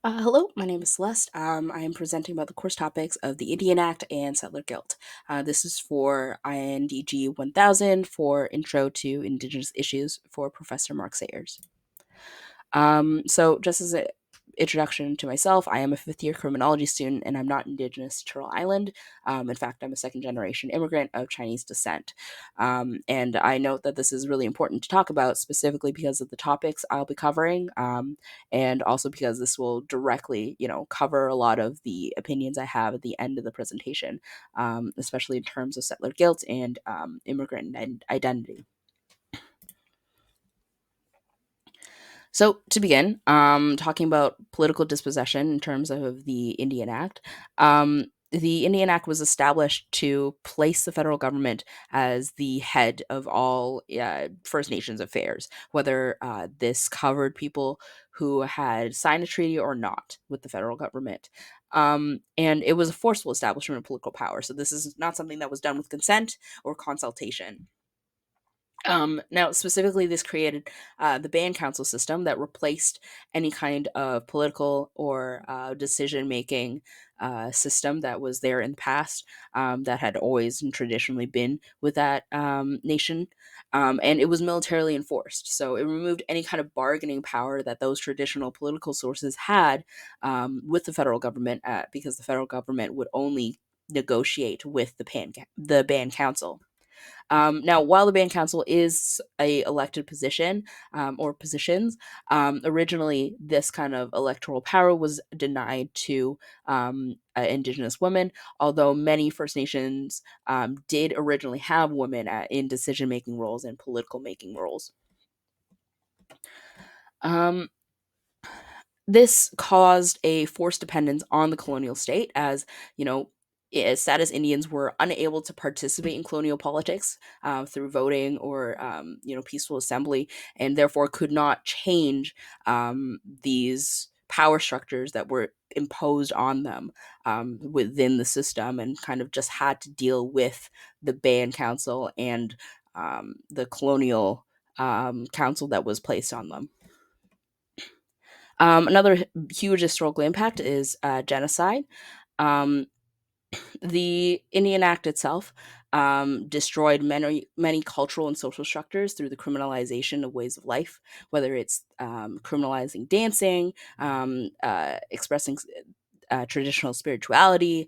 Hello, my name is Celeste. I am presenting about the course topics of the Indian Act and Settler Guilt. This is for INDG 1000 for Intro to Indigenous Issues for Professor Mark Sayers. So, just as an introduction to myself, I am a fifth year criminology student and I'm not Indigenous to Turtle Island. In fact, I'm a second generation immigrant of Chinese descent. And I note that this is really important to talk about specifically because of the topics I'll be covering, and also because this will directly, cover a lot of the opinions I have at the end of the presentation, especially in terms of settler guilt and immigrant identity. So, to begin, talking about political dispossession in terms of the Indian Act, the Indian Act was established to place the federal government as the head of all First Nations affairs, whether this covered people who had signed a treaty or not with the federal government. And it was a forceful establishment of political power. So, this is not something that was done with consent or consultation. Now, specifically, this created the band council system that replaced any kind of political or decision making system that was there in the past, that had always and traditionally been with that nation. And it was militarily enforced. So it removed any kind of bargaining power that those traditional political sources had with the federal government, because the federal government would only negotiate with the band council. Now, while the band council is a elected position, or positions, originally this kind of electoral power was denied to Indigenous women. Although many First Nations did originally have women in decision making roles and political making roles. Um, this caused a forced dependence on the colonial state, as you know status Indians were unable to participate in colonial politics through voting or peaceful assembly, and therefore could not change these power structures that were imposed on them within the system, and kind of just had to deal with the band council and the colonial council that was placed on them. Another huge historical impact is genocide. Um, the Indian Act itself destroyed many cultural and social structures through the criminalization of ways of life, whether it's criminalizing dancing, expressing traditional spirituality,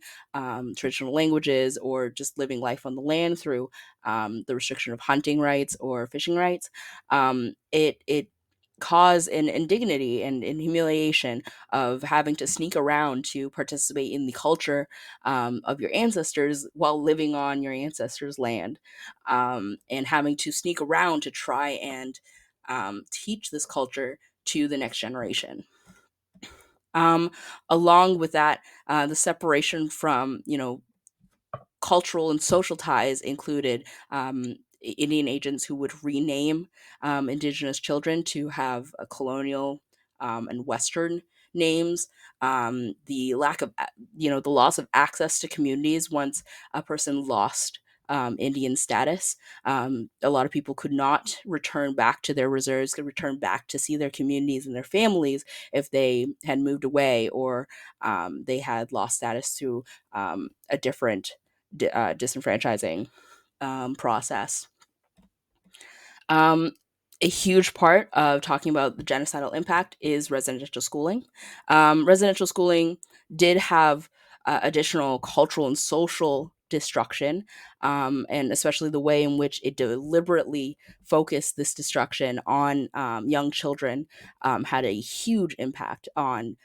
traditional languages, or just living life on the land through the restriction of hunting rights or fishing rights. It caused an indignity and humiliation of having to sneak around to participate in the culture of your ancestors while living on your ancestors' land, and having to sneak around to try and teach this culture to the next generation. Um, Along with that, the separation from cultural and social ties included Indian agents who would rename indigenous children to have a colonial and Western names. The lack of, the loss of access to communities once a person lost Indian status. A lot of people could not return back to their reserves, could return back to see their communities and their families if they had moved away, or they had lost status through a different disenfranchising process. Um, a huge part of talking about the genocidal impact is residential schooling. Residential schooling did have additional cultural and social destruction, and especially the way in which it deliberately focused this destruction on young children had a huge impact on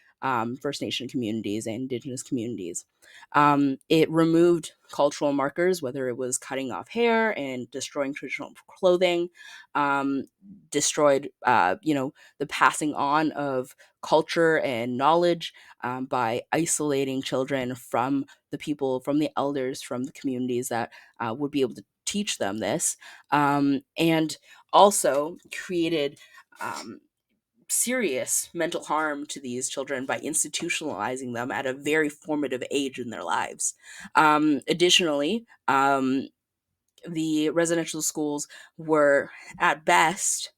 First Nation communities and Indigenous communities. It removed cultural markers, whether it was cutting off hair and destroying traditional clothing, destroyed, the passing on of culture and knowledge by isolating children from the people, from the elders, from the communities that would be able to teach them this, and also created serious mental harm to these children by institutionalizing them at a very formative age in their lives. Additionally, the residential schools were at best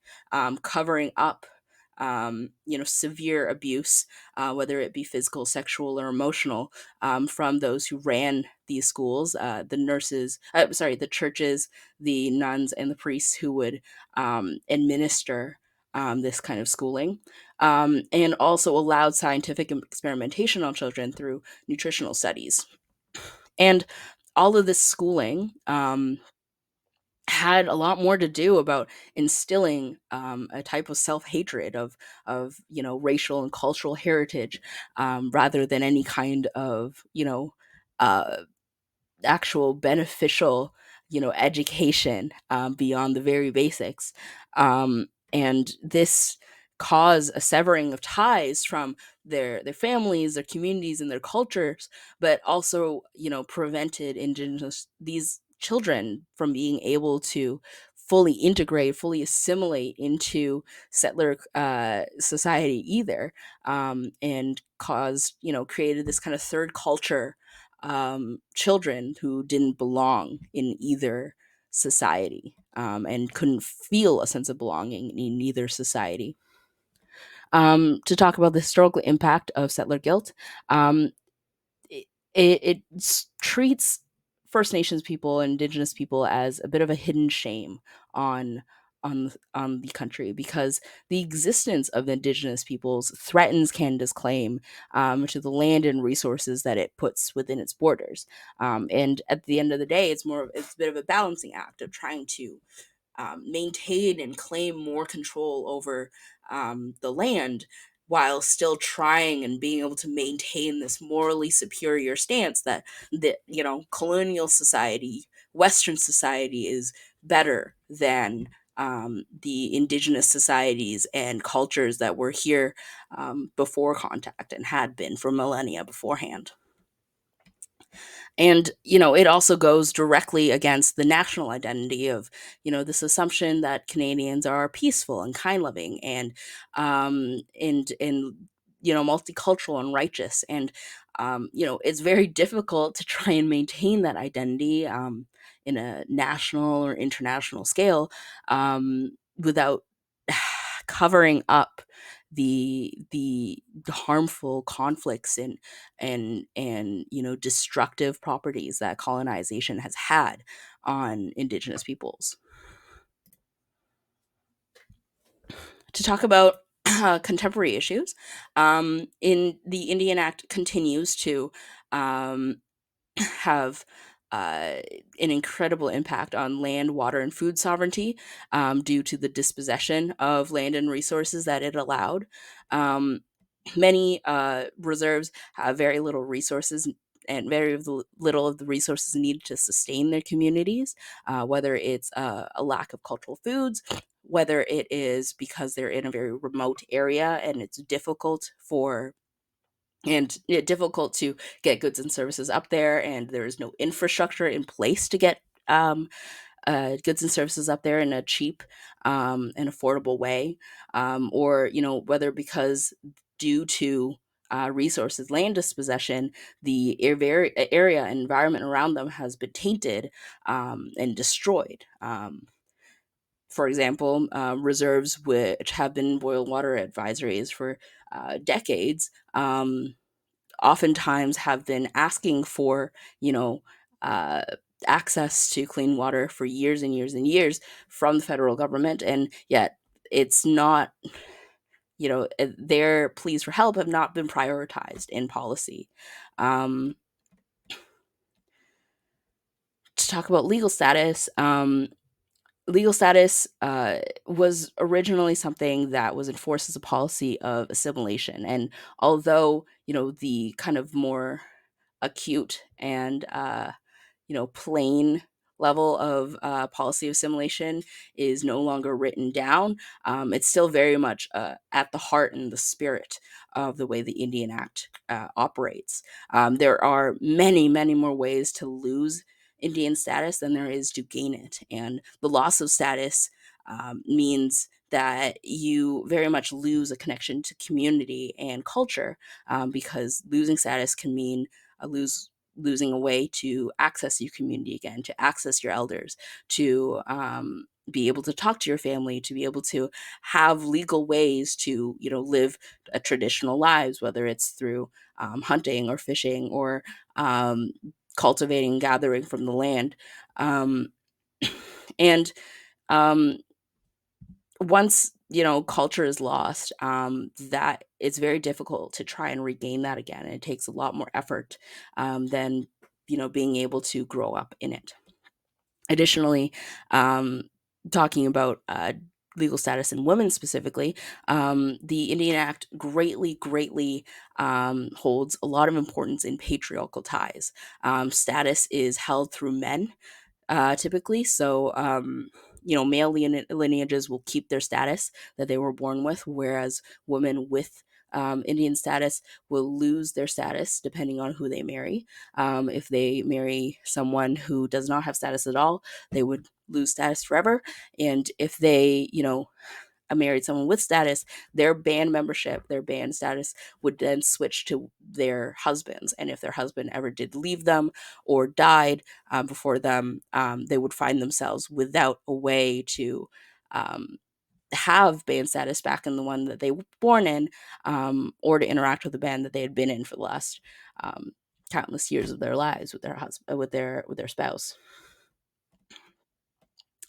covering up severe abuse, whether it be physical, sexual, or emotional, from those who ran these schools, the churches, the nuns, and the priests who would administer this kind of schooling, and also allowed scientific experimentation on children through nutritional studies. And all of this schooling had a lot more to do about instilling a type of self-hatred of racial and cultural heritage, rather than any kind of uh, actual beneficial education, beyond the very basics. And this caused a severing of ties from their families, their communities, and their cultures, but also prevented indigenous these children from being able to fully integrate, fully assimilate into settler society either, and caused created this kind of third culture, children who didn't belong in either society, and couldn't feel a sense of belonging in either society. To talk about the historical impact of settler guilt, um, it treats First Nations people and Indigenous people as a bit of a hidden shame on on the country, because the existence of the Indigenous peoples threatens Canada's claim to the land and resources that it puts within its borders. And at the end of the day, it's a bit of a balancing act of trying to maintain and claim more control over the land, while still trying and being able to maintain this morally superior stance that colonial society, Western society, is better than the indigenous societies and cultures that were here before contact and had been for millennia beforehand. And it also goes directly against the national identity of this assumption that Canadians are peaceful and kind loving, and multicultural and righteous. And it's very difficult to try and maintain that identity in a national or international scale, without covering up the harmful conflicts and destructive properties that colonization has had on Indigenous peoples. To talk about contemporary issues, in the Indian Act continues to um, have an incredible impact on land, water, and food sovereignty, due to the dispossession of land and resources that it allowed. Um, Many reserves have very little resources, and little of the resources needed to sustain their communities, whether it's a lack of cultural foods, whether it is because they're in a very remote area and it's difficult to get goods and services up there, and there is no infrastructure in place to get um, goods and services up there in a cheap and affordable way, or whether because due to resources, land dispossession, the area and environment around them has been tainted and destroyed. For example, reserves which have been boil water advisories for decades, oftentimes have been asking for, you know, uh, access to clean water for years and years and years from the federal government, and yet it's not, their pleas for help have not been prioritized in policy. Um, to talk about legal status was originally something that was enforced as a policy of assimilation, and although the kind of more acute and plain level of policy assimilation is no longer written down, it's still very much at the heart and the spirit of the way the Indian Act operates. There are many, many more ways to lose Indian status than there is to gain it. And the loss of status means that you very much lose a connection to community and culture, because losing status can mean a lose losing a way to access your community again, to access your elders, to be able to talk to your family, to be able to have legal ways to, live a traditional lives, whether it's through hunting or fishing or um, cultivating, gathering from the land. Um, and um, once culture is lost, that it's very difficult to try and regain that again. It takes a lot more effort than being able to grow up in it. Additionally, um, talking about legal status in women specifically, the Indian Act greatly holds a lot of importance in patriarchal ties. Status is held through men, typically. So, male lineages will keep their status that they were born with, whereas women with Indian status will lose their status depending on who they marry. If they marry someone who does not have status at all, they would lose status forever. And if they, married someone with status, their band membership, their band status would then switch to their husbands. And if their husband ever did leave them or died before them, they would find themselves without a way to um, have band status back in the one that they were born in, or to interact with the band that they had been in for the last um, countless years of their lives with their husband, with their spouse.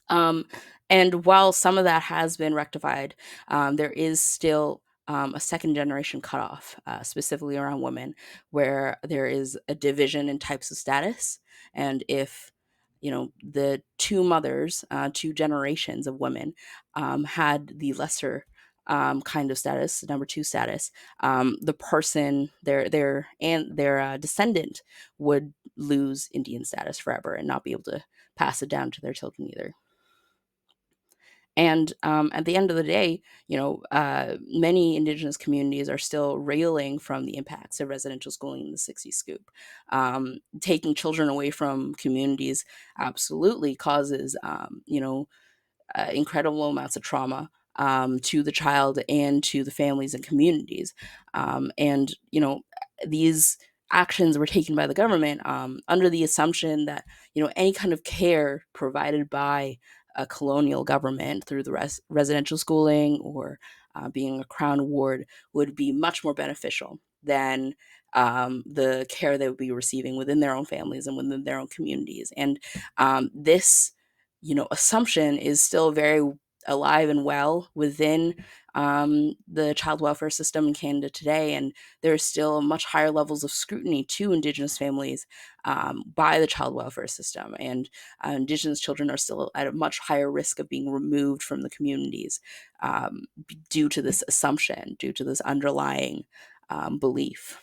Um, and while some of that has been rectified, there is still a second generation cutoff, specifically around women, where there is a division in types of status. And if the two mothers, two generations of women, had the lesser kind of status, number two status, the person, their descendant, would lose Indian status forever and not be able to pass it down to their children either. And at the end of the day, many Indigenous communities are still railing from the impacts of residential schooling in the 60s scoop. Taking children away from communities absolutely causes, incredible amounts of trauma to the child and to the families and communities. And, these actions were taken by the government under the assumption that, any kind of care provided by a colonial government through the residential schooling or being a crown ward would be much more beneficial than the care they would be receiving within their own families and within their own communities. And this assumption is still very alive and well within the child welfare system in Canada today. And there's still much higher levels of scrutiny to Indigenous families by the child welfare system. And Indigenous children are still at a much higher risk of being removed from the communities due to this assumption, due to this underlying belief.